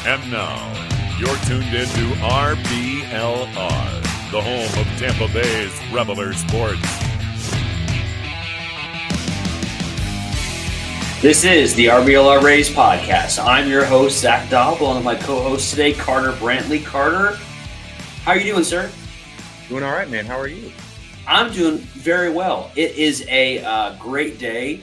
And now, you're tuned into RBLR, the home of Tampa Bay's RBLR Sports. This is the RBLR Rays podcast. I'm your host, Zach Daub, along with my co-host today, Carter Brantley. Carter, how are you doing, sir? Doing all right, man. How are you? I'm doing very well. It is a great day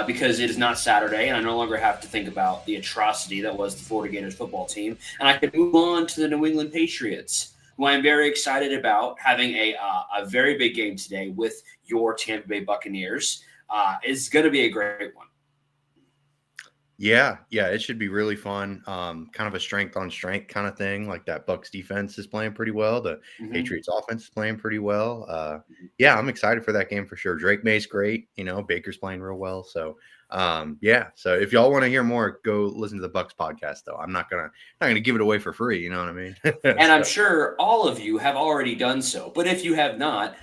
because it is not Saturday, and I no longer have to think about the atrocity that was the Florida Gators football team, and I can move on to the New England Patriots, who I'm very excited about having a very big game today with your Tampa Bay Buccaneers. It's going to be a great one. Yeah, it should be really fun. Kind of a strength on strength kind of thing. Like that Bucs defense is playing pretty well. The Patriots offense is playing pretty well. Yeah, I'm excited for that game for sure. Drake May's great. Baker's playing real well. So, So if y'all want to hear more, go listen to the Bucs podcast. Though I'm not gonna give it away for free. You know what I mean? And I'm sure all of you have already done so. But if you have not,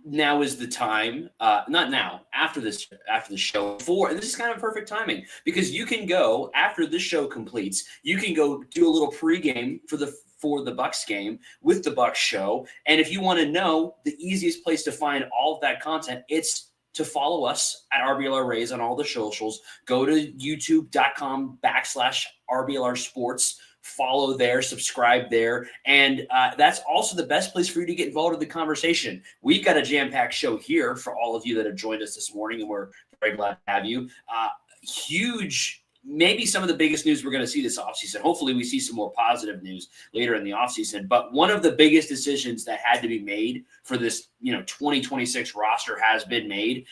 now is the time, not now, after the show, and this is kind of perfect timing because you can go after this show completes, you can go do a little pregame for the Bucs game with the Bucs show. And if you want to know the easiest place to find all of that content, it's to follow us at RBLR Rays on all the socials. Go to youtube.com/RBLR Sports. Follow there, subscribe there, and that's also the best place for you to get involved in the conversation. We've got a jam-packed show here for all of you that have joined us this morning, and we're very glad to have you. Huge, maybe some of the biggest news we're going to see this offseason. Hopefully we see some more positive news later in the offseason, but one of the biggest decisions that had to be made for this 2026 roster has been made,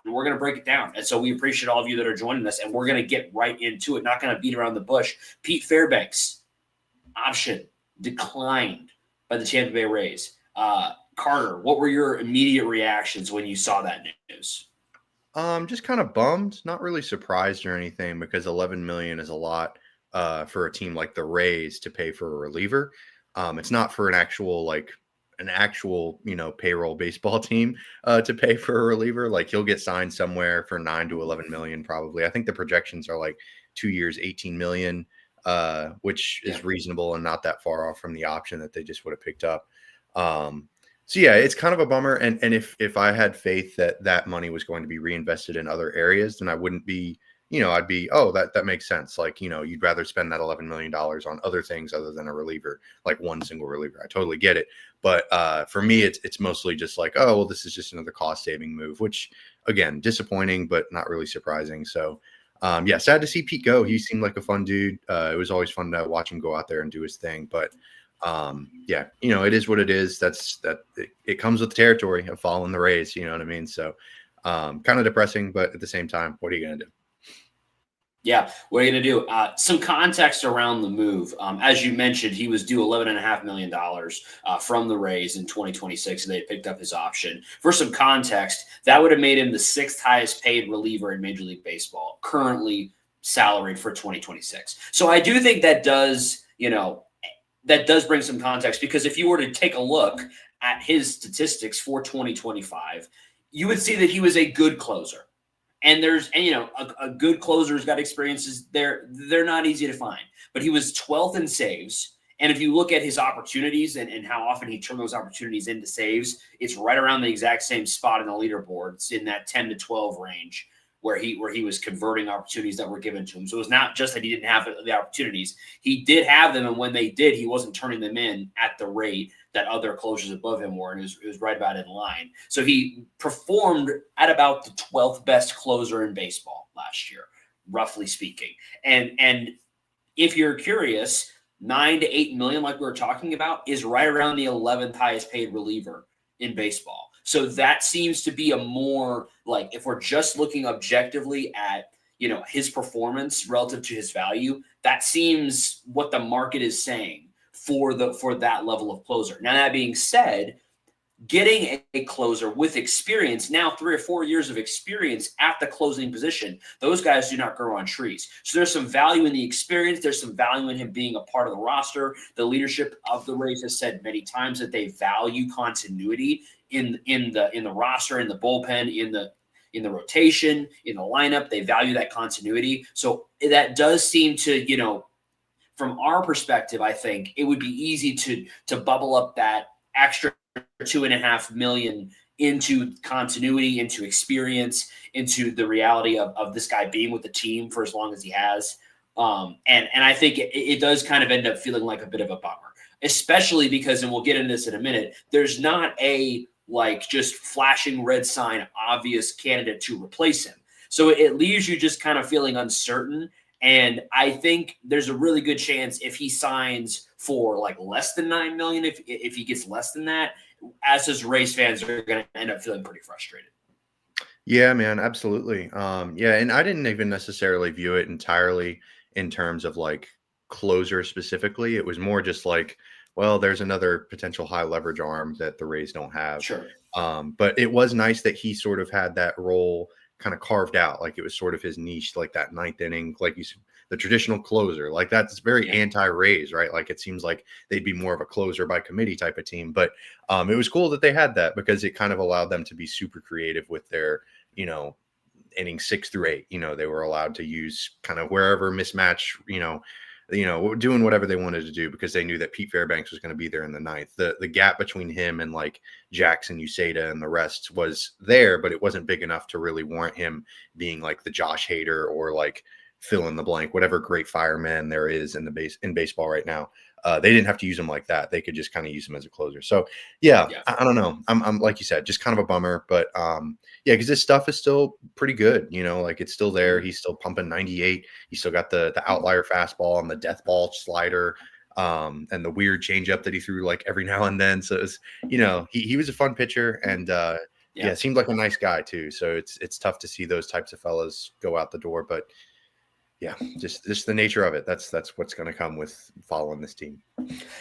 and we're going to break it down. And so we appreciate all of you that are joining us, and we're going to get right into it, not going to beat around the bush. Pete Fairbanks, option declined by the Tampa Bay Rays. Carter, what were your immediate reactions when you saw that news? Just kind of bummed, not really surprised or anything, because $11 million is a lot for a team like the Rays to pay for a reliever. It's not for an actual payroll baseball team to pay for a reliever. Like he'll get signed somewhere for $9 to $11 million probably. I think the projections are like 2 years, $18 million. Which is reasonable and not that far off from the option that they just would have picked up. So yeah, it's kind of a bummer. And if I had faith that money was going to be reinvested in other areas, then I wouldn't be, I'd be, that makes sense. Like, you'd rather spend that $11 million on other things other than a reliever, like one single reliever. I totally get it. But for me, it's mostly just like, this is just another cost saving move, which again, disappointing, but not really surprising. So sad to see Pete go. He seemed like a fun dude. It was always fun to watch him go out there and do his thing. But it is what it is. It comes with the territory of following the Rays. You know what I mean? So kind of depressing, but at the same time, what are you going to do? Yeah, what are you going to do? Some context around the move. As you mentioned, he was due $11.5 million from the Rays in 2026, and they picked up his option. For some context, that would have made him the sixth highest paid reliever in Major League Baseball, currently salaried for 2026. So I do think that does bring some context, because if you were to take a look at his statistics for 2025, you would see that he was a good closer. And a good closer's got experiences. They're not easy to find. But he was 12th in saves. And if you look at his opportunities and how often he turned those opportunities into saves, it's right around the exact same spot in the leaderboard. It's in that 10 to 12 range where he was converting opportunities that were given to him. So it was not just that he didn't have the opportunities. He did have them, and when they did, he wasn't turning them in at the rate that other closers above him were, and it was right about in line. So he performed at about the 12th best closer in baseball last year, roughly speaking. And if you're curious, $9 to $8 million, like we were talking about, is right around the 11th highest paid reliever in baseball. So that seems to be a more, like, if we're just looking objectively at, his performance relative to his value, that seems what the market is saying for that level of closer. Now, that being said, getting a closer with experience, now 3 or 4 years of experience at the closing position, those guys do not grow on trees. So there's some value in the experience. There's some value in him being a part of the roster. The leadership of the Rays has said many times that they value continuity in the roster, in the bullpen, in the rotation, in the lineup. They value that continuity. So that does seem to, from our perspective, I think it would be easy to bubble up that extra $2.5 million into continuity, into experience, into the reality of this guy being with the team for as long as he has. And I think it does kind of end up feeling like a bit of a bummer, especially because, and we'll get into this in a minute, there's not a just flashing red sign, obvious candidate to replace him. So it leaves you just kind of feeling uncertain. And I think there's a really good chance if he signs for less than $9 million, if he gets less than that, us as Rays fans are going to end up feeling pretty frustrated. Yeah, man, absolutely. Yeah, and I didn't even necessarily view it entirely in terms of closer specifically. It was more just well, there's another potential high leverage arm that the Rays don't have. Sure. But it was nice that he sort of had that role kind of carved out, it was sort of his niche, that ninth inning, you said, the traditional closer, that's very anti-Rays, right? It seems like they'd be more of a closer by committee type of team. But it was cool that they had that because it kind of allowed them to be super creative with their, innings 6 through 8. They were allowed to use kind of wherever mismatch, doing whatever they wanted to do because they knew that Pete Fairbanks was going to be there in the ninth. The gap between him and Jackson, Uceda, and the rest was there, but it wasn't big enough to really warrant him being the Josh Hader or fill in the blank, whatever great fireman there is in baseball right now. They didn't have to use him like that. They could just kind of use him as a closer. So yeah. I don't know. I'm like you said, just kind of a bummer, but yeah, because this stuff is still pretty good. It's still there. He's still pumping 98. He's still got the outlier fastball and the death ball slider, and the weird changeup that he threw every now and then. So it's, he was a fun pitcher, and yeah, seemed like a nice guy too. So it's tough to see those types of fellas go out the door, but yeah, just the nature of it. That's what's going to come with following this team.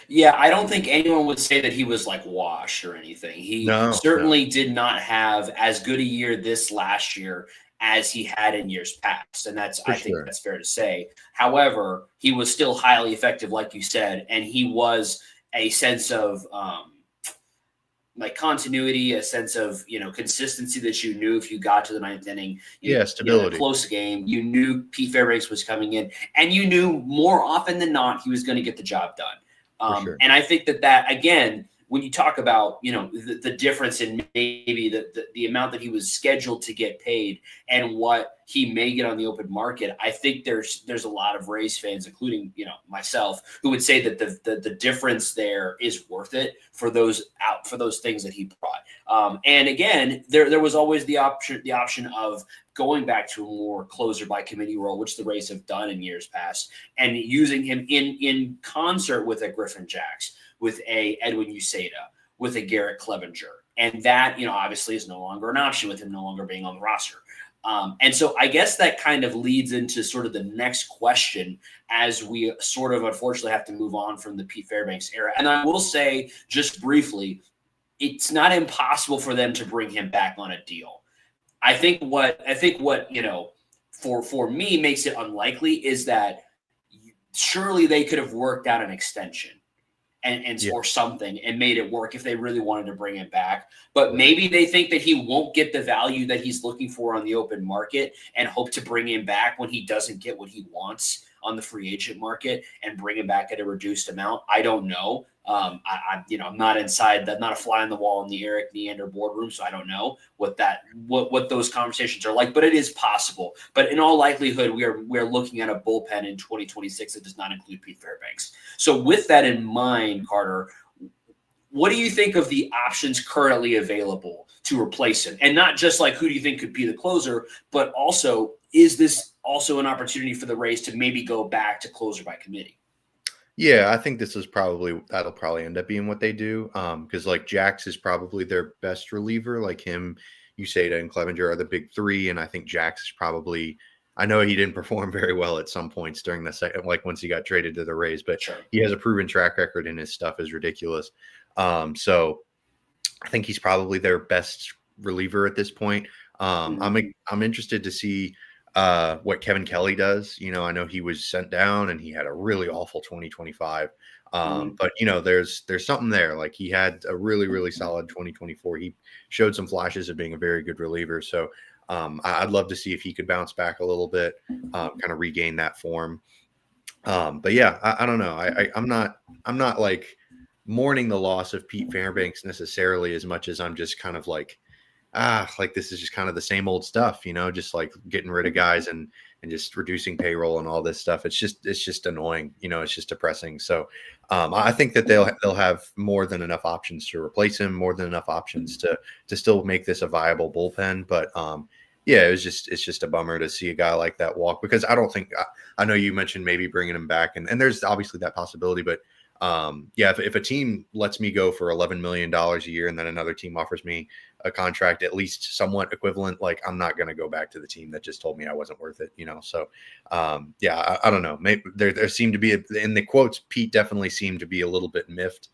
Yeah, I don't think anyone would say that he was washed or anything. He certainly did not have as good a year this last year as he had in years past. And I think that's fair to say. However, he was still highly effective, like you said, and he was a sense of continuity, a sense of, consistency that you knew if you got to the ninth inning, stability, close game, you knew Pete Fairbanks was coming in, and you knew more often than not he was going to get the job done. And I think that again, when you talk about, the difference in maybe the amount that he was scheduled to get paid and what he may get on the open market, I think there's a lot of Rays fans, including, myself, who would say that the difference there is worth it for those things that he brought. And again, there was always the option of going back to a more closer by committee role, which the Rays have done in years past, and using him in concert with a Griffin Jacks, with a Edwin Uceda, with a Garrett Clevenger. And that, obviously is no longer an option with him no longer being on the roster. And so I guess that kind of leads into sort of the next question as we sort of unfortunately have to move on from the Pete Fairbanks era. And I will say just briefly, it's not impossible for them to bring him back on a deal. I think what for me makes it unlikely is that surely they could have worked out an extension or something and made it work if they really wanted to bring him back. But maybe they think that he won't get the value that he's looking for on the open market and hope to bring him back when he doesn't get what he wants on the free agent market and bring him back at a reduced amount. I don't know. I'm not inside that, not a fly on the wall in the Eric Neander boardroom, so I don't know what those conversations are like, but it is possible. But in all likelihood, we are looking at a bullpen in 2026 that does not include Pete Fairbanks. So with that in mind, Carter, what do you think of the options currently available to replace him? And not just who do you think could be the closer, but also, is this also an opportunity for the Rays to maybe go back to closer by committee? Yeah, I think that'll probably end up being what they do. Because Jax is probably their best reliever. Him, Uceda, and Clevenger are the big three. And I think Jax is probably, I know he didn't perform very well at some points during the second, once he got traded to the Rays, but he has a proven track record and his stuff is ridiculous. So I think he's probably their best reliever at this point. I'm interested to see what Kevin Kelly does. I know he was sent down and he had a really awful 2025. But there's something there. Like he had a really, really solid 2024. He showed some flashes of being a very good reliever. So I'd love to see if he could bounce back a little bit, kind of regain that form. But yeah, I don't know. I'm not like mourning the loss of Pete Fairbanks necessarily as much as I'm just kind of like, like this is just kind of the same old stuff, just like getting rid of guys and just reducing payroll and all this stuff. It's just annoying, it's just depressing. So I think that they'll have more than enough options to replace him, more than enough options to still make this a viable bullpen. But yeah, it's just a bummer to see a guy like that walk, because I don't think I know you mentioned maybe bringing him back, and there's obviously that possibility, but yeah, if a team lets me go for $11 million a year and then another team offers me a contract at least somewhat equivalent, like I'm not going to go back to the team that just told me I wasn't worth it, So yeah, I don't know. Maybe there seemed to be in the quotes, Pete definitely seemed to be a little bit miffed.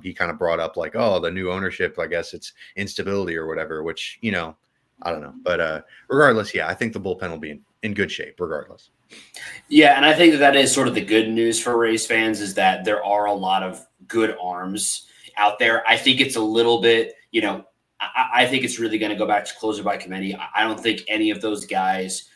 He kind of brought up like, oh, the new ownership, I guess it's instability or whatever, which, I don't know. But regardless, yeah, I think the bullpen will be in good shape regardless. Yeah, and I think that is sort of the good news for Rays fans, is that there are a lot of good arms out there. I think it's a little bit, I think it's really going to go back to closer by committee. I don't think any of those guys,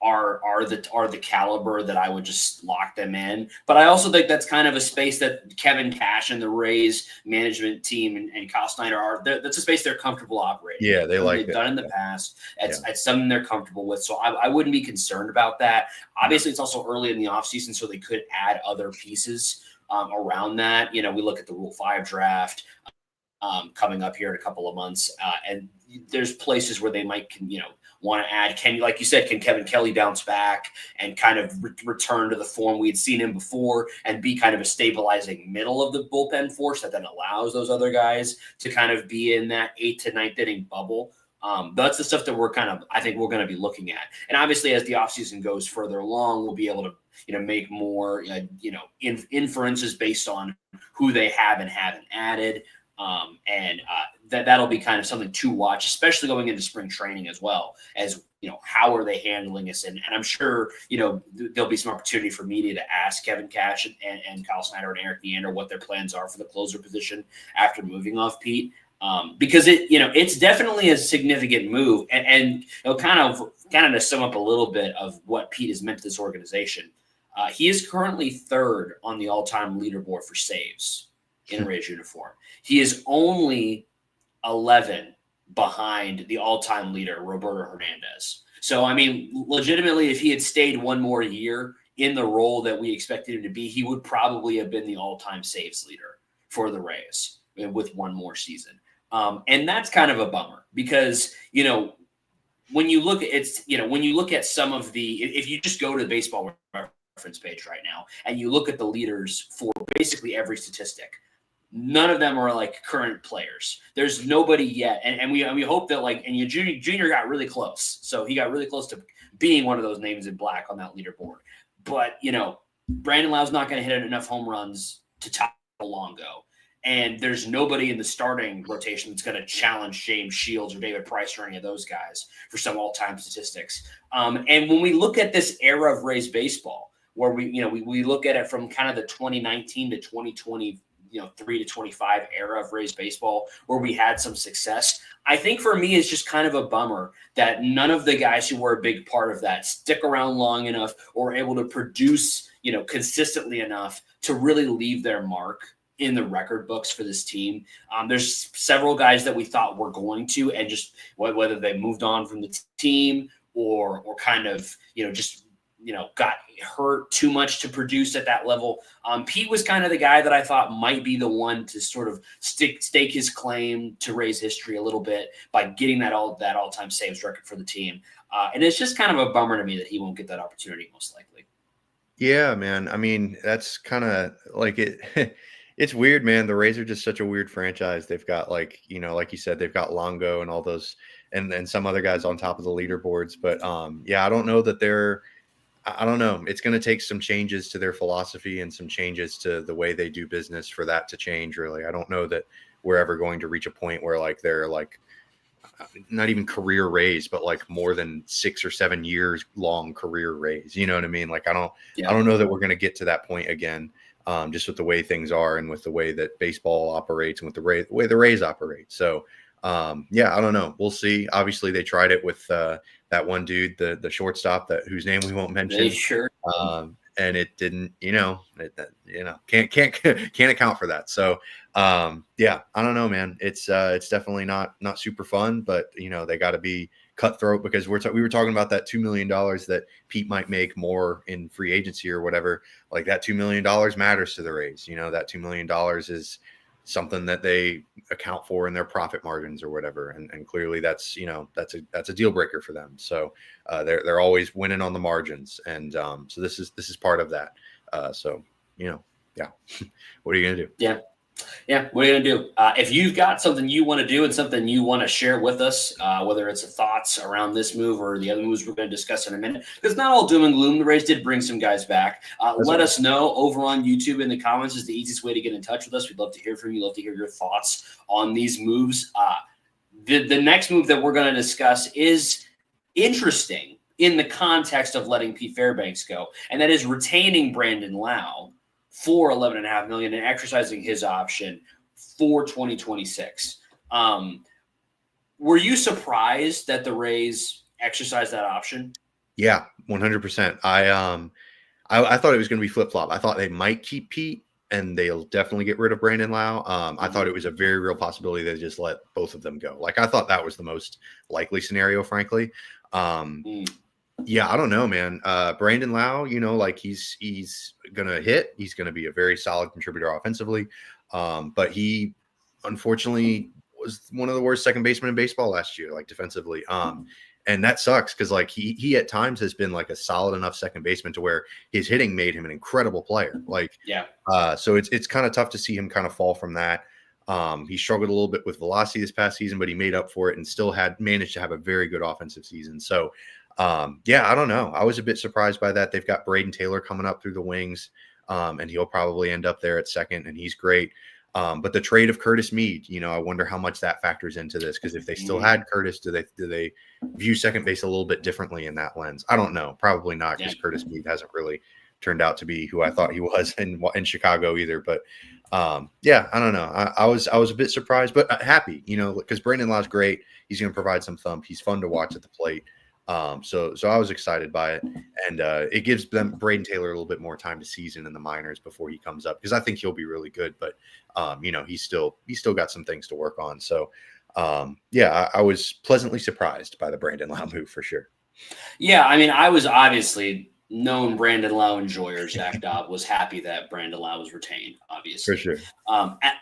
are the caliber that I would just lock them in. But I also think that's kind of a space that Kevin Cash and the Rays management team and Kyle Snyder that's a space they're comfortable operating. Yeah, they've done in the past. It's something they're comfortable with. So I wouldn't be concerned about that. Obviously, it's also early in the offseason, so they could add other pieces around that. We look at the Rule 5 draft coming up here in a couple of months, and there's places where they might want to add. Like you said, can Kevin Kelly bounce back and kind of return to the form we had seen him before and be kind of a stabilizing middle of the bullpen force that then allows those other guys to kind of be in that 8th to 9th inning bubble? That's the stuff that I think we're going to be looking at. And obviously, as the offseason goes further along, we'll be able to, make more, inferences based on who they have and haven't added. That'll be kind of something to watch, especially going into spring training as well, as how are they handling this? And I'm sure there'll be some opportunity for media to ask Kevin Cash and Kyle Snyder and Eric Neander what their plans are for the closer position after moving off Pete, because it's definitely a significant move, and kind of to sum up a little bit of what Pete has meant to this organization. He is currently 3rd on the all-time leaderboard for saves in a Rays uniform. He is only 11 behind the all-time leader, Roberto Hernandez. So, I mean, legitimately, if he had stayed one more year in the role that we expected him to be, he would probably have been the all-time saves leader for the Rays with one more season. And that's kind of a bummer because, when you look at some of if you just go to the Baseball Reference page right now and you look at the leaders for basically every statistic, none of them are like current players. There's nobody yet. And we hope that and Junior got really close. So he got really close to being one of those names in black on that leaderboard. But, Brandon Lowe's not going to hit enough home runs to top Longo. And there's nobody in the starting rotation that's going to challenge James Shields or David Price or any of those guys for some all-time statistics. And when we look at this era of Rays baseball, where we look at it from kind of the 2019 to 2020, 3 to 25 era of Rays baseball where we had some success. I think for me, it's just kind of a bummer that none of the guys who were a big part of that stick around long enough or able to produce, consistently enough to really leave their mark in the record books for this team. There's several guys that we thought were going to, and just whether they moved on from the team or kind of, got hurt too much to produce at that level. Pete was kind of the guy that I thought might be the one to sort of stake his claim to Rays history a little bit by getting that all-time saves record for the team. And it's just kind of a bummer to me that he won't get that opportunity most likely. Yeah, man. I mean, that's kind of like it. It's weird, man. The Rays are just such a weird franchise. They've got like you said, they've got Longo and all those and some other guys on top of the leaderboards. But yeah, I don't know that I don't know. It's going to take some changes to their philosophy and some changes to the way they do business for that to change, really. I don't know that we're ever going to reach a point where like they're like not even career Rays, but like more than 6 or 7 years long career Rays. You know what I mean? Like I don't know that we're going to get to that point again. Just with the way things are and with the way that baseball operates and with the way the Rays operate. So yeah, I don't know. We'll see. Obviously they tried it with that one dude, the shortstop whose name we won't mention. They sure. And it didn't, can't account for that. So yeah, I don't know, man. It's definitely not super fun, but they got to be cutthroat because we were talking about that $2 million that Pete might make more in free agency or whatever. Like that $2 million matters to the Rays. That $2 million is something that they account for in their profit margins or whatever. And clearly that's a deal breaker for them. So they're always winning on the margins. And so this is part of that. So, yeah, what are you going to do? Yeah. What are you going to do? If you've got something you want to do and something you want to share with us, whether it's thoughts around this move or the other moves we're going to discuss in a minute, because not all doom and gloom. The Rays did bring some guys back. Let us know over on YouTube in the comments is the easiest way to get in touch with us. We'd love to hear from you. Love to hear your thoughts on these moves. The next move that we're going to discuss is interesting in the context of letting Pete Fairbanks go, and that is retaining Brandon Lowe for $11.5 million and exercising his option for 2026. Were you surprised that the Rays exercised that option? Yeah, 100%. I thought it was going to be flip-flop. I thought they might keep Pete and they'll definitely get rid of Brandon Lowe. I thought it was a very real possibility they just let both of them go. Like I thought that was the most likely scenario, frankly. Yeah, I don't know, man. Brandon Lowe, like he's gonna hit. He's gonna be a very solid contributor offensively. But he unfortunately was one of the worst second basemen in baseball last year, like defensively. And that sucks because like he at times has been like a solid enough second baseman to where his hitting made him an incredible player. Like so it's kind of tough to see him kind of fall from that. He struggled a little bit with velocity this past season, but he made up for it and still managed to have a very good offensive season. So yeah, I don't know. I was a bit surprised by that. They've got Braden Taylor coming up through the wings, and he'll probably end up there at second, and he's great. But the trade of Curtis Mead, I wonder how much that factors into this, because if they still had Curtis, do they view second base a little bit differently in that lens? I don't know. Probably not, because Curtis Mead hasn't really turned out to be who I thought he was in Chicago either. But yeah, I don't know. I was a bit surprised, but happy, because Brandon Lowe's great. He's going to provide some thump. He's fun to watch at the plate. So I was excited by it, and it gives Braden Taylor a little bit more time to season in the minors before he comes up, because I think he'll be really good, but he's still got some things to work on. So yeah, I was pleasantly surprised by the Brandon Lowe move for sure. Yeah, I mean, I was obviously known Brandon Lowe enjoyer. Zach Dobb was happy that Brandon Lowe was retained, obviously. For sure.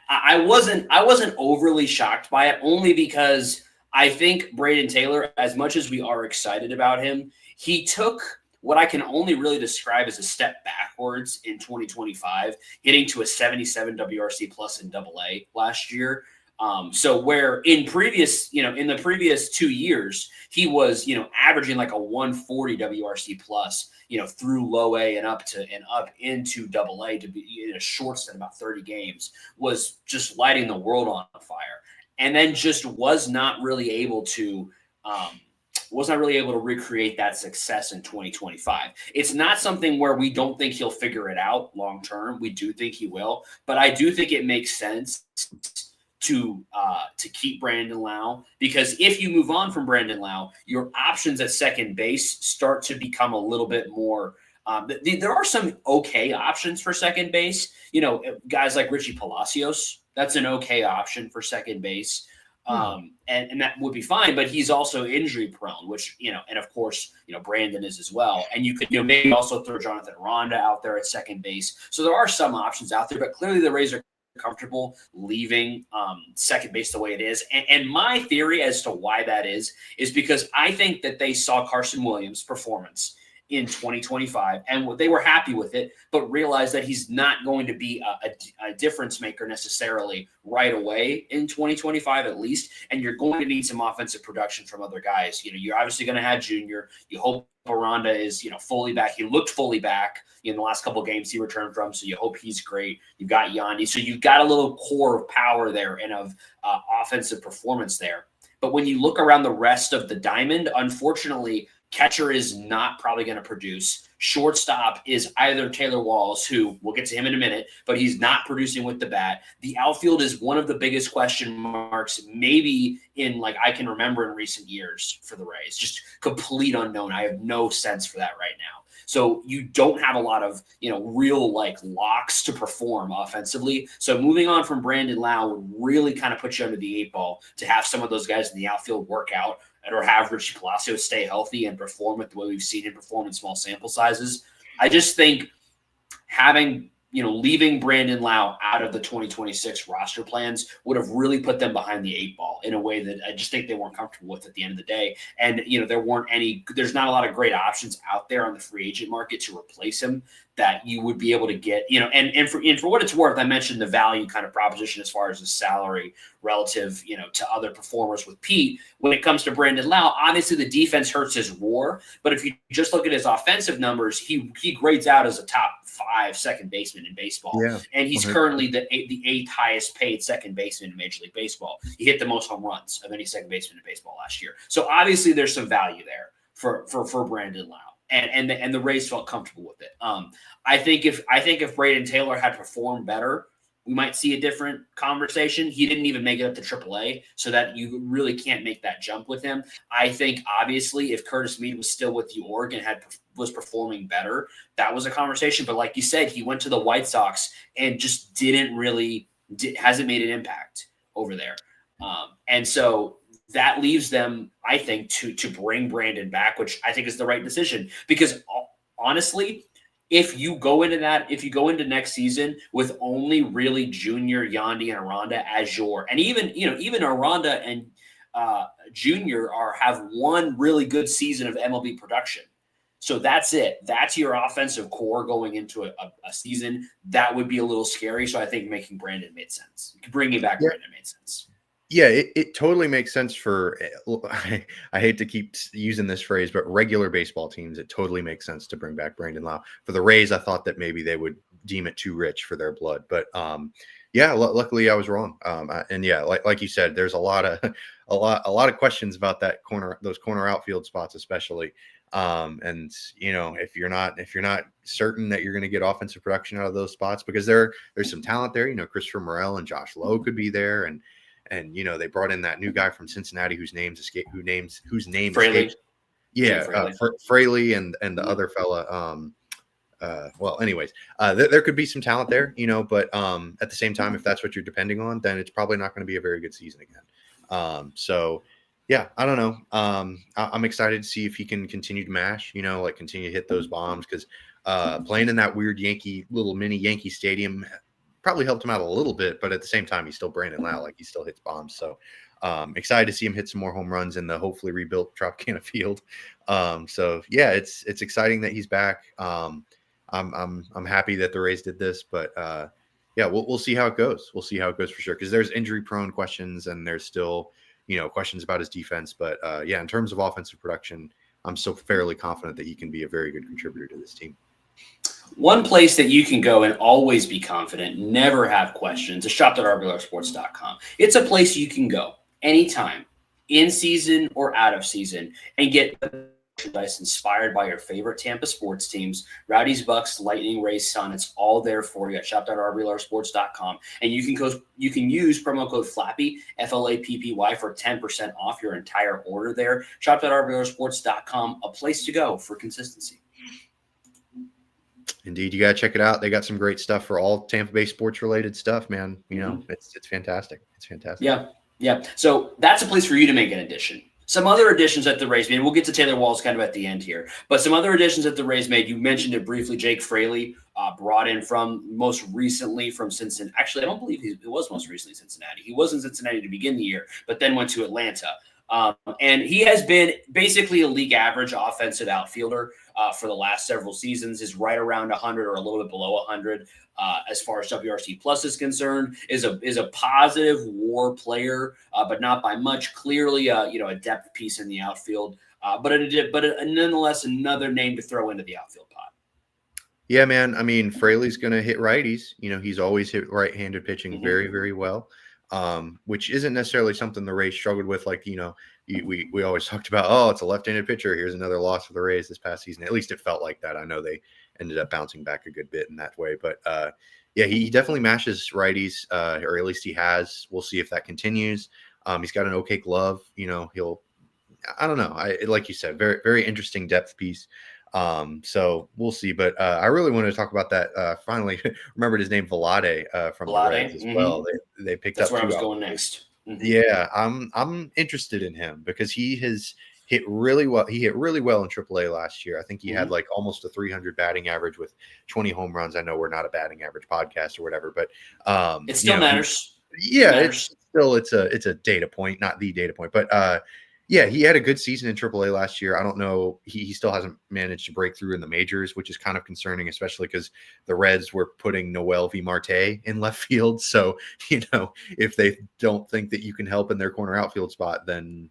I wasn't overly shocked by it, only because I think Braden Taylor, as much as we are excited about him, he took what I can only really describe as a step backwards in 2025, hitting to a 77 WRC plus in AA last year. So where in the previous 2 years, he was, averaging like a 140 WRC plus, through low A and up into AA to be in a short set, about 30 games, was just lighting the world on fire. And then just was not really able to recreate that success in 2025. It's not something where we don't think he'll figure it out long term. We do think he will, but I do think it makes sense to keep Brandon Lowe, because if you move on from Brandon Lowe, your options at second base start to become a little bit more. There are some okay options for second base. Guys like Richie Palacios. That's an okay option for second base. And that would be fine, but he's also injury prone, which, and of course, Brandon is as well. And you could, maybe also throw Jonathan Ronda out there at second base. So there are some options out there, but clearly the Rays are comfortable leaving second base the way it is. And my theory as to why that is because I think that they saw Carson Williams' performance in 2025, and they were happy with it, but realized that he's not going to be a difference maker necessarily right away in 2025 at least, and you're going to need some offensive production from other guys. You're obviously going to have Junior. You hope Aranda is, fully back. He looked fully back in the last couple of games he returned from, so you hope he's great. You've got Yandy, so you've got a little core of power there and of offensive performance there. But when you look around the rest of the diamond, unfortunately, catcher is not probably going to produce. Shortstop is either Taylor Walls, who we'll get to him in a minute, but he's not producing with the bat. The outfield is one of the biggest question marks, maybe in I can remember in recent years for the Rays. Just complete unknown. I have no sense for that right now. So you don't have a lot of, real locks to perform offensively. So moving on from Brandon Lowe would really kind of put you under the 8 ball to have some of those guys in the outfield work out or have Richie Palacio stay healthy and perform with the way we've seen him perform in small sample sizes. I just think having, leaving Brandon Lowe out of the 2026 roster plans would have really put them behind the 8 ball in a way that I just think they weren't comfortable with at the end of the day. And, there's not a lot of great options out there on the free agent market to replace him that you would be able to get, and for what it's worth, I mentioned the value kind of proposition as far as the salary relative, to other performers with Pete. When it comes to Brandon Lowe, obviously the defense hurts his WAR, but if you just look at his offensive numbers, he grades out as a top 5 second baseman in baseball. Yeah, and he's currently the 8th highest paid second baseman in Major League Baseball. He hit the most home runs of any second baseman in baseball last year. So obviously there's some value there for Brandon Lowe. And the Rays felt comfortable with it. I think if Braden Taylor had performed better, we might see a different conversation. He didn't even make it up to AAA, so that you really can't make that jump with him. I think obviously if Curtis Meade was still with the Org and was performing better, that was a conversation. But like you said, he went to the White Sox and just hasn't made an impact over there. And so that leaves them, I think, to bring Brandon back, which I think is the right decision. Because honestly, if you go into next season with only really Junior, Yandy, and Aranda as and even Aranda and Junior have one really good season of MLB production. So that's it. That's your offensive core going into a season. That would be a little scary. So I think making Brandon made sense. Bringing back Brandon made sense. Yeah, it totally makes sense for, I hate to keep using this phrase, but regular baseball teams, it totally makes sense to bring back Brandon Lowe. For the Rays, I thought that maybe they would deem it too rich for their blood. But luckily I was wrong. And yeah, like you said, there's a lot of questions about those corner outfield spots, especially. And if you're not certain that you're going to get offensive production out of those spots, because there's some talent there, Christopher Morel and Josh Lowe could be there. And they brought in that new guy from Cincinnati whose name Fraley. Yeah, Fraley and the other fella. There could be some talent there, but at the same time, if that's what you're depending on, then it's probably not going to be a very good season again. So yeah, I don't know. I'm excited to see if he can continue to mash, continue to hit those bombs, because playing in that weird little mini Yankee stadium probably helped him out a little bit, but at the same time, he's still Brandon Lowe, he still hits bombs. So excited to see him hit some more home runs in the hopefully rebuilt Tropicana field. So yeah, it's exciting that he's back. I'm happy that the Rays did this, but we'll see how it goes. We'll see how it goes for sure, because there's injury prone questions and there's still questions about his defense. But in terms of offensive production, I'm still fairly confident that he can be a very good contributor to this team. One place that you can go and always be confident, never have questions, is shop.rblrsports.com. It's a place you can go anytime, in season or out of season, and get merchandise inspired by your favorite Tampa sports teams. Rowdies, Bucks, Lightning, Rays, Sun. It's all there for you at shop.rblrsports.com. And you can use promo code FLAPPY, FLAPPY, for 10% off your entire order there. Shop.rblrsports.com, a place to go for consistency. Indeed, you got to check it out. They got some great stuff for all Tampa Bay sports related stuff, man. It's fantastic. It's fantastic. Yeah. So that's a place for you to make an addition. Some other additions that the Rays made, we'll get to Taylor Walls kind of at the end here, but some other additions that the Rays made, you mentioned it briefly, Jake Fraley brought in most recently from Cincinnati. Actually, I don't believe it was most recently Cincinnati. He was in Cincinnati to begin the year, but then went to Atlanta. And he has been basically a league average offensive outfielder for the last several seasons. Is right around 100 or a little bit below 100 as far as WRC plus is concerned. Is a positive WAR player, but not by much. Clearly, a depth piece in the outfield. But nonetheless, another name to throw into the outfield pot. Yeah, man. I mean, Fraley's going to hit righties. He's always hit right-handed pitching very, very well, which isn't necessarily something the Rays struggled with. Like, we always talked about, oh, it's a left-handed pitcher. Here's another loss for the Rays this past season. At least it felt like that. I know they ended up bouncing back a good bit in that way. But, yeah, he definitely mashes righties, or at least he has. We'll see if that continues. He's got an okay glove. I don't know. Like you said, very, very interesting depth piece. So we'll see, but I really wanted to talk about that. Finally remembered his name, Vlade, from the Reds as well. They picked That's up. That's where I was going next. Yeah, I'm interested in him because he has hit really well. He hit really well in AAA last year. I think he had like almost a 300 batting average with 20 home runs. I know we're not a batting average podcast or whatever, but it still matters. It's a data point, not the data point, but yeah, he had a good season in AAA last year. I don't know. He still hasn't managed to break through in the majors, which is kind of concerning, especially because the Reds were putting Noel V. Marte in left field. So, if they don't think that you can help in their corner outfield spot, then,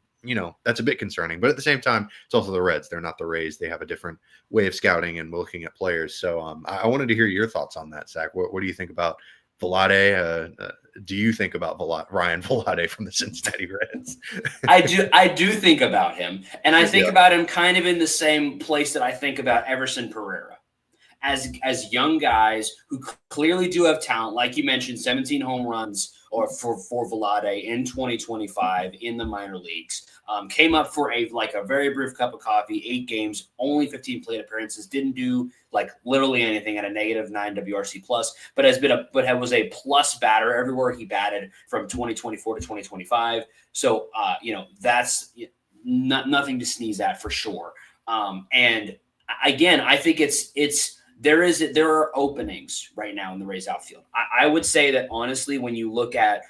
that's a bit concerning. But at the same time, it's also the Reds. They're not the Rays. They have a different way of scouting and looking at players. So I wanted to hear your thoughts on that, Zach. What do you think about Vlade? Do you think about Ryan Vlade from the Cincinnati Reds? I do think about him, and I think about him kind of in the same place that I think about Everson Pereira, as young guys who clearly do have talent. Like you mentioned, 17 home runs for Vlade in 2025 in the minor leagues. Came up for a very brief cup of coffee, 8 games, only 15 plate appearances, didn't do literally anything at a -9 WRC plus, but was a plus batter everywhere he batted from 2024 to 2025. So that's nothing to sneeze at for sure. And again, I think there are openings right now in the Rays outfield. I would say that honestly, when you look at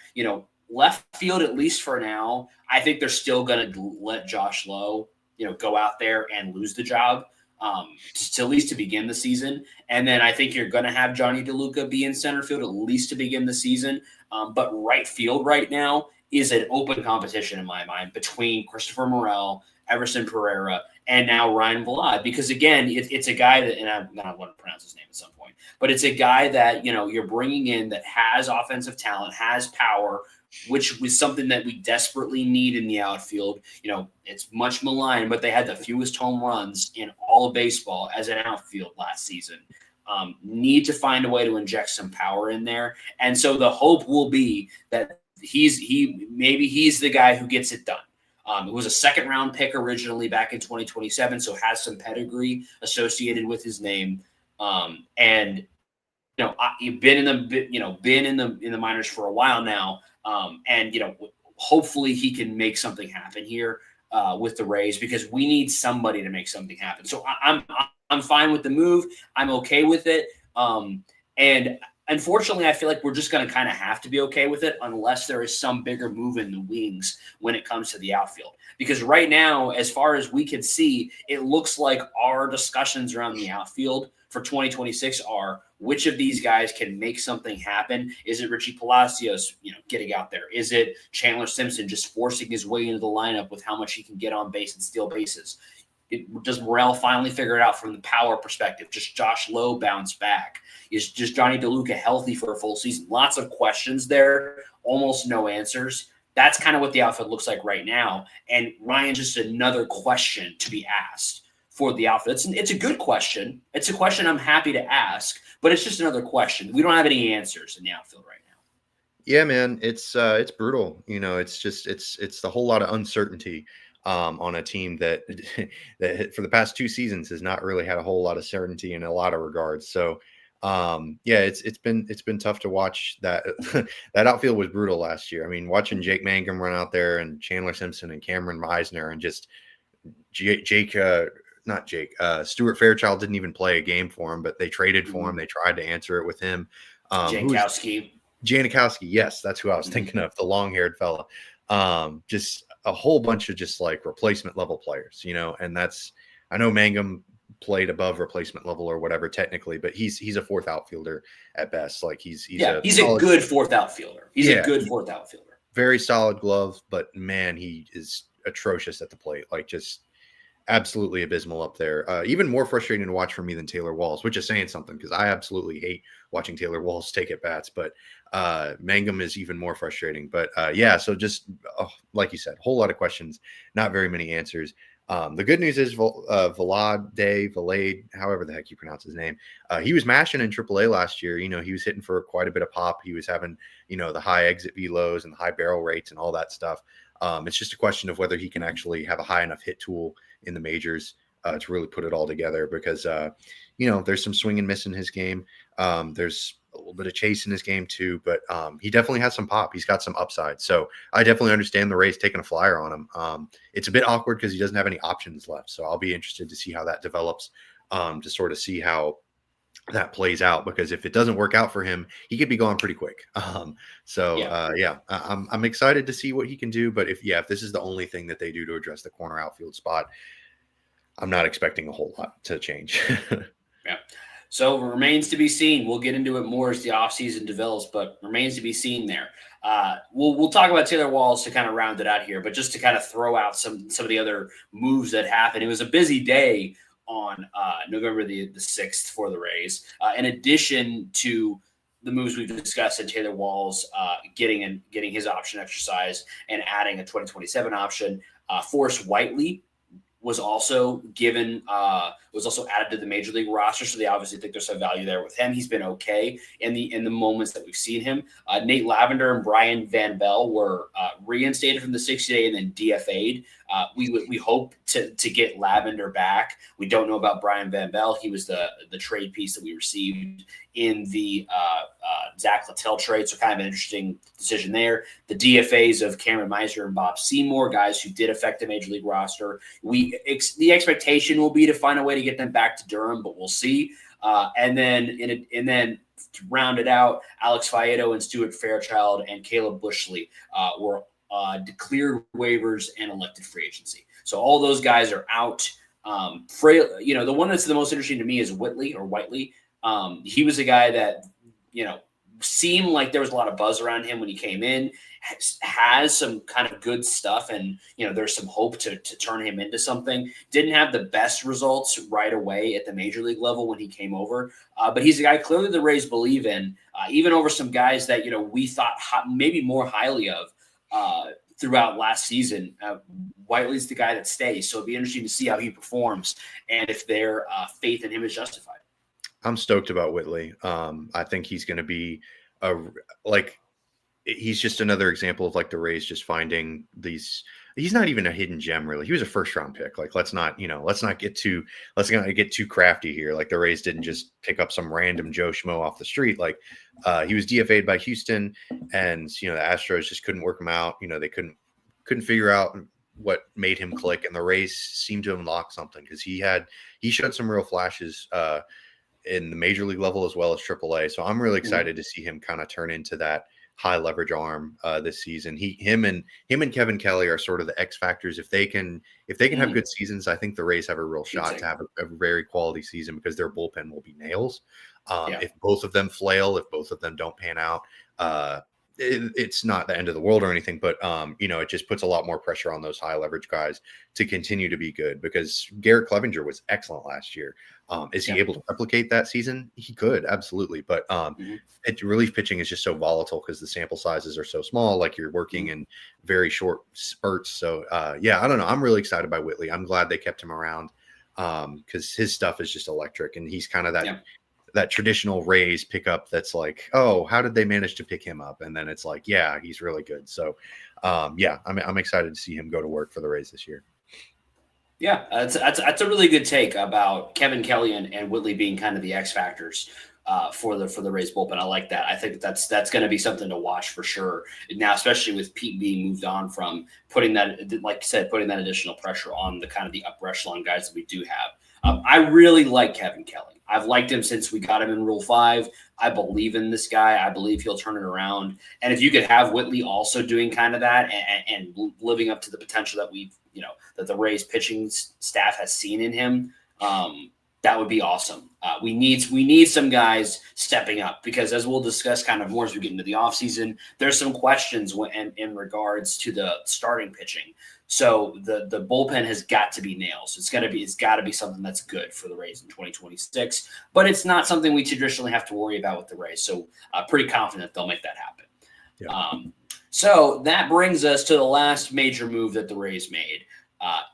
left field, at least for now, I think they're still going to let Josh Lowe, go out there and lose the job, at least to begin the season. And then I think you're going to have Johnny DeLuca be in center field at least to begin the season. But right field right now is an open competition in my mind between Christopher Morel, Everson Pereira, and now Ryan Vlade, because again, it's a guy that, and I want to pronounce his name at some point, but it's a guy that, you're bringing in that has offensive talent, has power, which was something that we desperately need in the outfield. It's much maligned, but they had the fewest home runs in all of baseball as an outfield last season. Need to find a way to inject some power in there. And so the hope will be that he's the guy who gets it done. It was a second-round pick originally back in 2027, so has some pedigree associated with his name. And you've been in the minors for a while now, and hopefully he can make something happen here with the Rays, because we need somebody to make something happen. So I'm fine with the move. I'm okay with it. And unfortunately, I feel like we're just going to kind of have to be okay with it unless there is some bigger move in the wings when it comes to the outfield. Because right now, as far as we can see, it looks like our discussions around the outfield for 2026 are which of these guys can make something happen. Is it Richie Palacios, getting out there? Is it Chandler Simpson just forcing his way into the lineup with how much he can get on base and steal bases? Does Morel finally figure it out from the power perspective? Just Josh Lowe bounce back? Is just Johnny DeLuca healthy for a full season? Lots of questions there, almost no answers. That's kind of what the outfield looks like right now. And Ryan's just another question to be asked for the outfield. It's a good question. It's a question I'm happy to ask, but it's just another question. We don't have any answers in the outfield right now. Yeah, man, it's brutal. It's the whole lot of uncertainty on a team that for the past 2 seasons has not really had a whole lot of certainty in a lot of regards. So it's been tough to watch. That that outfield was brutal last year. I mean, watching Jake Mangum run out there and Chandler Simpson and Cameron Meisner and just Stuart Fairchild didn't even play a game for him, but they traded for him. They tried to answer it with him. Jankowski. Janikowski. Yes, that's who I was thinking of, the long-haired fella. Just a whole bunch of just like replacement level players, and I know Mangum played above replacement level or whatever technically, but he's a fourth outfielder at best. Like he's a good fourth outfielder. He's a good fourth outfielder. Very solid glove, but man, he is atrocious at the plate. Like just absolutely abysmal up there. Even more frustrating to watch for me than Taylor Walls, which is saying something because I absolutely hate watching Taylor Walls take at bats. But Mangum is even more frustrating. But so just like you said, whole lot of questions, not very many answers. The good news is Vlade, however the heck you pronounce his name, he was mashing in AAA last year. He was hitting for quite a bit of pop. He was having, the high exit BLows and the high barrel rates and all that stuff. It's just a question of whether he can actually have a high enough hit tool in the majors to really put it all together because, there's some swing and miss in his game. There's a little bit of chase in his game too, but he definitely has some pop. He's got some upside. So I definitely understand the Rays taking a flyer on him. It's a bit awkward because he doesn't have any options left. So I'll be interested to see how that develops, to sort of see how that plays out, because if it doesn't work out for him, he could be gone pretty quick. I'm excited to see what he can do. But if this is the only thing that they do to address the corner outfield spot, I'm not expecting a whole lot to change. Yeah. So it remains to be seen. We'll get into it more as the offseason develops, but remains to be seen there. We'll talk about Taylor Walls to kind of round it out here, but just to kind of throw out some of the other moves that happened. It was a busy day on November the 6th for the Rays. In addition to the moves we've discussed and Taylor Walls getting his option exercised and adding a 2027 option, Forrest Whiteley was also added to the major league roster. So they obviously think there's some value there with him. He's been okay in the moments that we've seen him. Nate Lavender and Brian Van Bell were reinstated from the 60-day and then DFA'd. We hope to get Lavender back. We don't know about Brian Van Bell. He was the trade piece that we received in the Zach Littell trade. So kind of an interesting decision there. The DFAs of Cameron Meiser and Bob Seymour, guys who did affect the major league roster. The expectation will be to find a way to get them back to Durham, but we'll see. And then to round it out, Alex Faedo and Stuart Fairchild and Caleb Bushley were declared waivers and elected free agency. So all those guys are out. The one that's the most interesting to me is Whiteley. He was a guy that, seemed like there was a lot of buzz around him when he came in, has some kind of good stuff. And, there's some hope to turn him into something. Didn't have the best results right away at the major league level when he came over. But he's a guy clearly the Rays believe in, even over some guys that, we thought maybe more highly of throughout last season. Whiteley's the guy that stays. So it'd be interesting to see how he performs and if their faith in him is justified. I'm stoked about Whitley. I think he's going to be he's just another example of like the Rays just finding these. He's not even a hidden gem, really. He was a first round pick. Like, let's not get too crafty here. Like the Rays didn't just pick up some random Joe Schmo off the street. Like he was DFA'd by Houston, and the Astros just couldn't work him out. They couldn't figure out what made him click, and the Rays seemed to unlock something because he showed some real flashes in the major league level as well as AAA. So I'm really excited to see him kind of turn into that high leverage arm this season. Him and Kevin Kelly are sort of the X factors. If they can have good seasons, I think the Rays have a real shot to have a very quality season because their bullpen will be nails. If both of them flail, if both of them don't pan out, it's not the end of the world or anything, but it just puts a lot more pressure on those high leverage guys to continue to be good, because Garrett Clevenger was excellent last year. Is he able to replicate that season? He could, absolutely. But relief pitching is just so volatile because the sample sizes are so small, like you're working in very short spurts. So I don't know. I'm really excited by Whitley. I'm glad they kept him around because his stuff is just electric, and he's kind of that traditional Rays pickup that's like, oh, how did they manage to pick him up? And then it's like, yeah, he's really good. So, I'm excited to see him go to work for the Rays this year. Yeah, that's a really good take about Kevin Kelly and Whitley being kind of the X factors for the Rays bullpen. I like that. I think that's going to be something to watch for sure. Now, especially with Pete being moved on from putting that, like you said, putting that additional pressure on the kind of the upper echelon guys that we do have. I really like Kevin Kelly. I've liked him since we got him in Rule 5. I believe in this guy. I believe he'll turn it around. And if you could have Whitley also doing kind of that and living up to the potential that that the Rays pitching staff has seen in him, that would be awesome. We need some guys stepping up because, as we'll discuss kind of more as we get into the offseason, there's some questions in regards to the starting pitching. So the bullpen has got to be nails. It's got to be something that's good for the Rays in 2026. But it's not something we traditionally have to worry about with the Rays. So pretty confident they'll make that happen. Yeah. So that brings us to the last major move that the Rays made,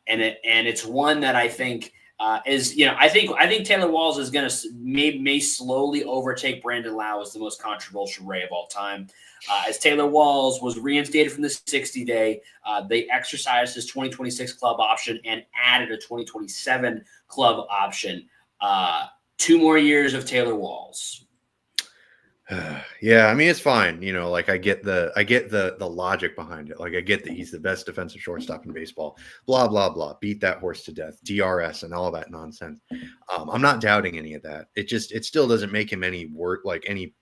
and it's one that I think. I think Taylor Walls is going to may slowly overtake Brandon Lowe as the most controversial Ray of all time. As Taylor Walls was reinstated from the 60-day, they exercised his 2026 club option and added a 2027 club option. 2 more years of Taylor Walls. Yeah, I mean, it's fine. Like I get the logic behind it. Like I get that he's the best defensive shortstop in baseball, blah, blah, blah, beat that horse to death, DRS and all that nonsense. I'm not doubting any of that. It still doesn't make him any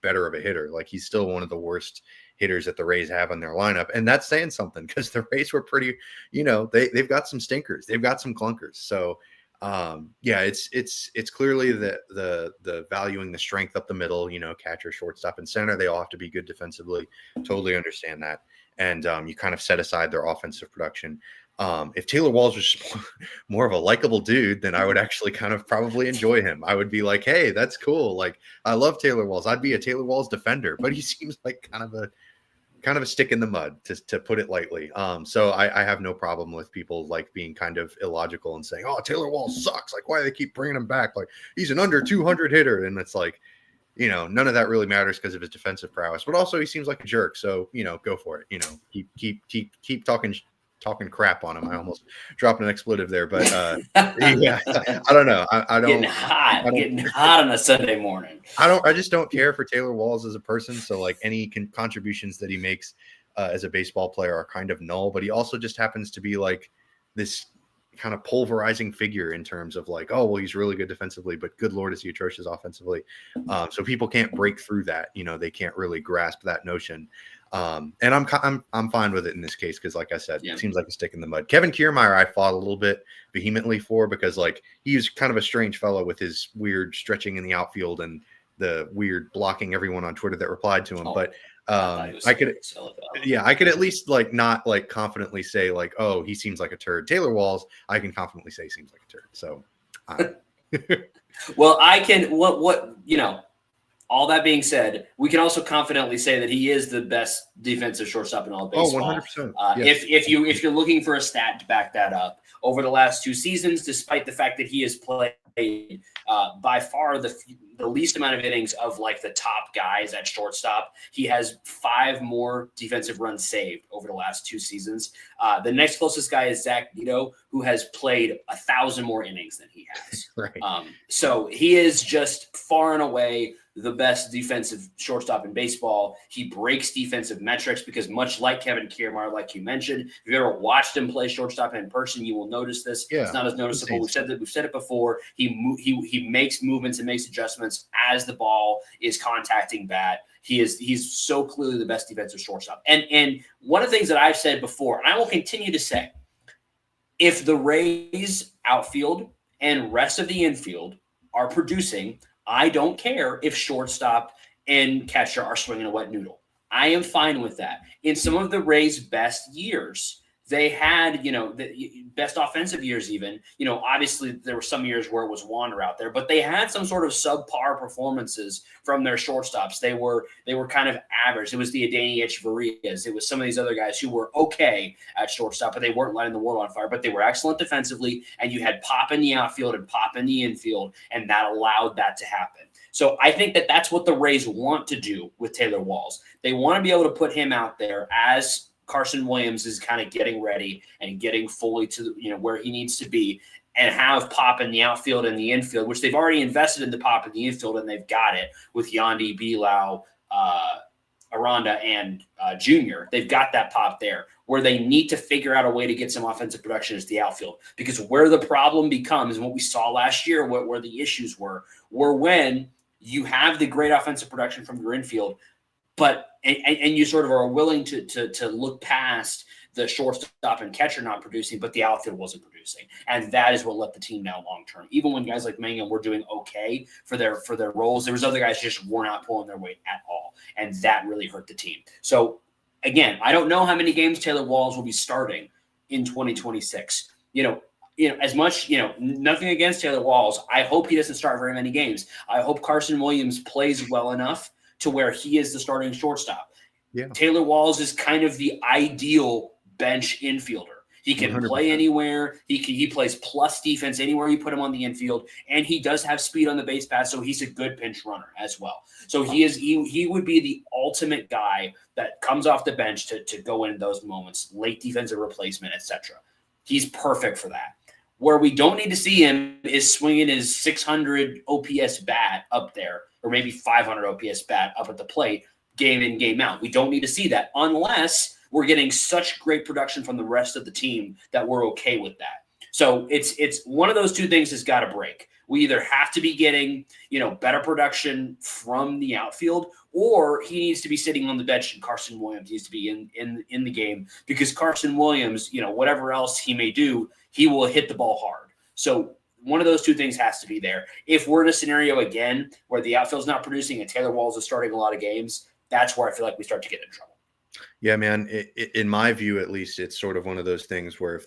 better of a hitter. Like he's still one of the worst hitters that the Rays have in their lineup. And that's saying something because the Rays were pretty, they've got some stinkers. They've got some clunkers. So it's clearly the valuing the strength up the middle, catcher, shortstop, and center. They all have to be good defensively. Totally understand that. And you kind of set aside their offensive production. If Taylor Walls was more of a likable dude, then I would actually kind of probably enjoy him. I would be like, hey, that's cool. Like I love Taylor Walls. I'd be a Taylor Walls defender, but he seems like kind of a stick in the mud, to put it lightly. So I have no problem with people like being kind of illogical and saying, oh, Taylor Walls sucks. Like, why do they keep bringing him back? Like, he's an under 200 hitter. And it's like, none of that really matters because of his defensive prowess, but also he seems like a jerk. So, go for it. Keep talking crap on him. I almost dropped an expletive there, but yeah, I don't know. I don't getting hot on a Sunday morning. I just don't care for Taylor Walls as a person. So like any contributions that he makes as a baseball player are kind of null, but he also just happens to be like this kind of pulverizing figure in terms of like, oh, well, he's really good defensively, but good Lord, is he atrocious offensively. So people can't break through that. They can't really grasp that notion. And I'm fine with it in this case because, like I said, It seems like a stick in the mud. Kevin Kiermaier, I fought a little bit vehemently for because, like, he's kind of a strange fellow with his weird stretching in the outfield and the weird blocking everyone on Twitter that replied to him. But I could at least like not like confidently say like, oh, he seems like a turd. Taylor Walls, I can confidently say seems like a turd. So, well, I can all that being said, we can also confidently say that he is the best defensive shortstop in all of baseball. 100%. If you're looking for a stat to back that up, over the last 2 seasons, despite the fact that he has played by far the least amount of innings of like the top guys at shortstop, he has 5 more defensive runs saved over the last 2 seasons. The next closest guy is Zach Nito, who has played 1,000 more innings than he has. Right. So he is just far and away the best defensive shortstop in baseball. He breaks defensive metrics because, much like Kevin Kiermaier, like you mentioned, if you've ever watched him play shortstop in person, you will notice this. Yeah, it's not as noticeable. We've said it before. He makes movements and makes adjustments as the ball is contacting bat. He's so clearly the best defensive shortstop. And one of the things that I've said before, and I will continue to say, if the Rays outfield and rest of the infield are producing, I don't care if shortstop and catcher are swinging a wet noodle. I am fine with that. In some of the Rays' best years, they had, the best offensive years even. Obviously there were some years where it was Wander out there, but they had some sort of subpar performances from their shortstops. They were kind of average. It was the Adeiny Echeverrias. It was some of these other guys who were okay at shortstop, but they weren't lighting the world on fire, but they were excellent defensively, and you had pop in the outfield and pop in the infield, and that allowed that to happen. So I think that that's what the Rays want to do with Taylor Walls. They want to be able to put him out there as Carson Williams is kind of getting ready and getting fully to where he needs to be, and have pop in the outfield and the infield, which they've already invested in the pop in the infield, and they've got it with BLowe, Aranda and Junior. They've got that pop there. Where they need to figure out a way to get some offensive production is the outfield, because where the problem becomes, and what we saw last year, where the issues were when you have the great offensive production from your infield, but and you sort of are willing to look past the shortstop and catcher not producing, but the outfield wasn't producing, and that is what let the team down long term. Even when guys like Mangum were doing okay for their roles, there was other guys just were not pulling their weight at all, and that really hurt the team. So again, I don't know how many games Taylor Walls will be starting in 2026. As much, nothing against Taylor Walls. I hope he doesn't start very many games. I hope Carson Williams plays well enough to where he is the starting shortstop. Yeah. Taylor Walls is kind of the ideal bench infielder. He can 100%. Play anywhere. He plays plus defense anywhere you put him on the infield, and he does have speed on the base pass, so he's a good pinch runner as well. So he would be the ultimate guy that comes off the bench to go in those moments, late defensive replacement, etc. He's perfect for that. Where we don't need to see him is swinging his 600 OPS bat up there, or maybe 500 OPS bat up at the plate, game in, game out. We don't need to see that unless we're getting such great production from the rest of the team that we're okay with that. So it's one of those two things has got to break. We either have to be getting, better production from the outfield, or he needs to be sitting on the bench and Carson Williams needs to be in the game, because Carson Williams, whatever else he may do, he will hit the ball hard. So one of those two things has to be there. If we're in a scenario again where the outfield's not producing and Taylor Walls is starting a lot of games, that's where I feel like we start to get in trouble. Yeah, man. In my view, at least, it's sort of one of those things where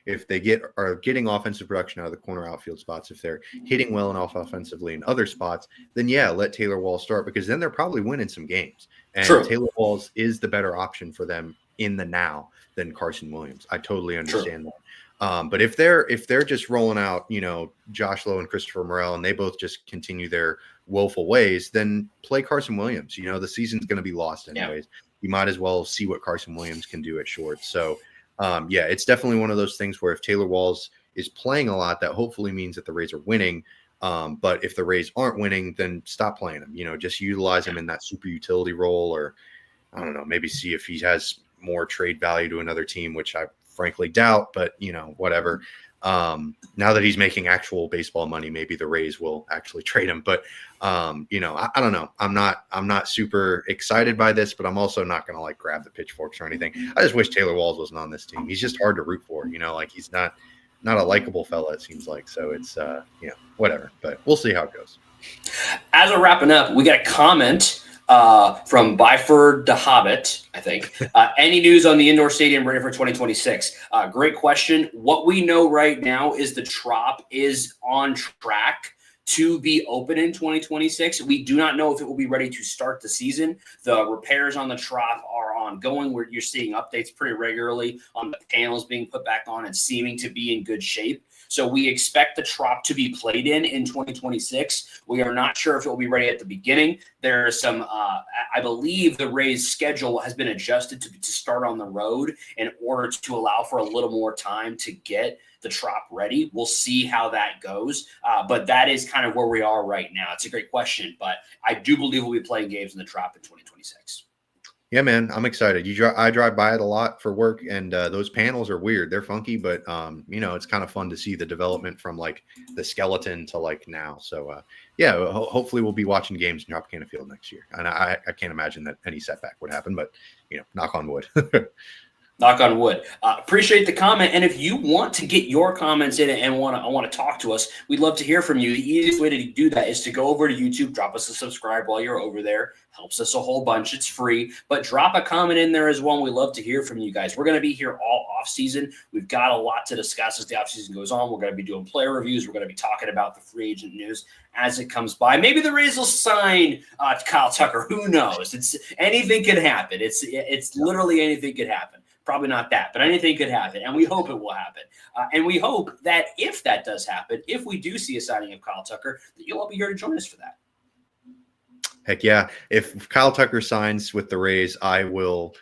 if they are getting offensive production out of the corner outfield spots, if they're hitting well enough offensively in other spots, then let Taylor Walls start, because then they're probably winning some games. And True. Taylor Walls is the better option for them in the now than Carson Williams. I totally understand that. But if they're just rolling out, Josh Lowe and Christopher Morel, and they both just continue their woeful ways, then play Carson Williams. The season's going to be lost anyways. Yeah. You might as well see what Carson Williams can do at short. So, it's definitely one of those things where if Taylor Walls is playing a lot, that hopefully means that the Rays are winning. But if the Rays aren't winning, then stop playing him. Just utilize him in that super utility role, or I don't know, maybe see if he has more trade value to another team, which I frankly doubt, but whatever. Now that he's making actual baseball money, maybe the Rays will actually trade him. But I don't know. I'm not super excited by this, but I'm also not going to grab the pitchforks or anything. I just wish Taylor Walls wasn't on this team. He's just hard to root for. He's not a likable fella, it seems like. So it's whatever. But we'll see how it goes. As we're wrapping up, we got a comment from Byford the Hobbit, I think. Any news on the indoor stadium ready for 2026? Great question. What we know right now is the Trop is on track to be open in 2026. We do not know if it will be ready to start the season. The repairs on the Trop are ongoing, where you're seeing updates pretty regularly on the panels being put back on and seeming to be in good shape. So we expect the Trop to be played in 2026. We are not sure if it will be ready at the beginning. There are some, I believe the Rays schedule has been adjusted to start on the road in order to allow for a little more time to get the Trop ready. We'll see how that goes. But that is kind of where we are right now. It's a great question, but I do believe we'll be playing games in the Trop in 2026. Yeah, man, I'm excited. I drive by it a lot for work, and those panels are weird. They're funky, but it's kind of fun to see the development from the skeleton to now. So hopefully we'll be watching games in Tropicana Field next year. And I can't imagine that any setback would happen, but knock on wood. Knock on wood. Appreciate the comment. And if you want to get your comments in and want to talk to us, we'd love to hear from you. The easiest way to do that is to go over to YouTube, drop us a subscribe while you're over there. Helps us a whole bunch. It's free. But drop a comment in there as well. We love to hear from you guys. We're going to be here all off season. We've got a lot to discuss as the off season goes on. We're going to be doing player reviews. We're going to be talking about the free agent news as it comes by. Maybe the Rays will sign Kyle Tucker. Who knows? It's anything could happen. It's literally anything could happen. Probably not that, but anything could happen, and we hope it will happen. And we hope that if that does happen, if we do see a signing of Kyle Tucker, that you'll all be here to join us for that. Heck yeah. If Kyle Tucker signs with the Rays, I don't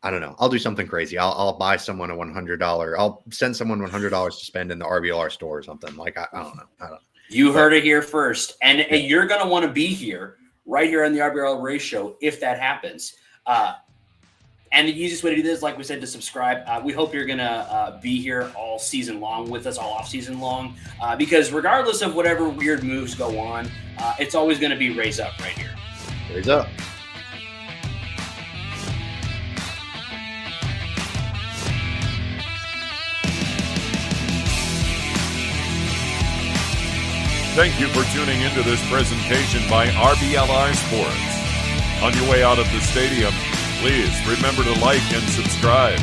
know. I'll do something crazy. I'll buy someone a $100. I'll send someone $100 to spend in the RBLR store or something. I don't know. You heard it here first. And you're going to want to be here right here on the RBLR Rays show if that happens. And the easiest way to do this, like we said, to subscribe. We hope you're going to be here all season long with us, all off season long, because regardless of whatever weird moves go on, it's always going to be Raise Up right here. Raise up. Thank you for tuning into this presentation by RBLR Sports. On your way out of the stadium, please remember to like and subscribe.